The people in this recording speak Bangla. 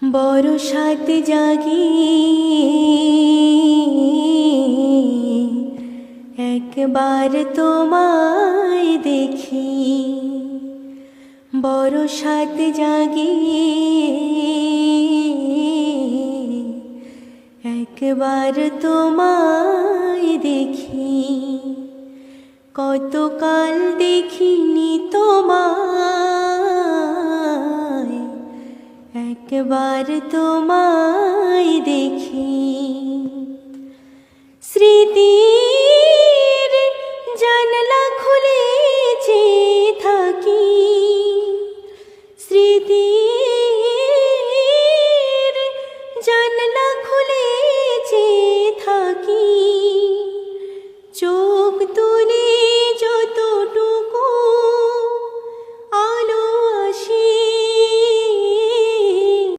বরসাত জাগি একবার তোমায় দেখি, বরসাত জাগি একবার তোমায় দেখি। কতকাল দেখিনি তোমায়, একবার তোমায় দেখি। স্মৃতির জানলা খুলে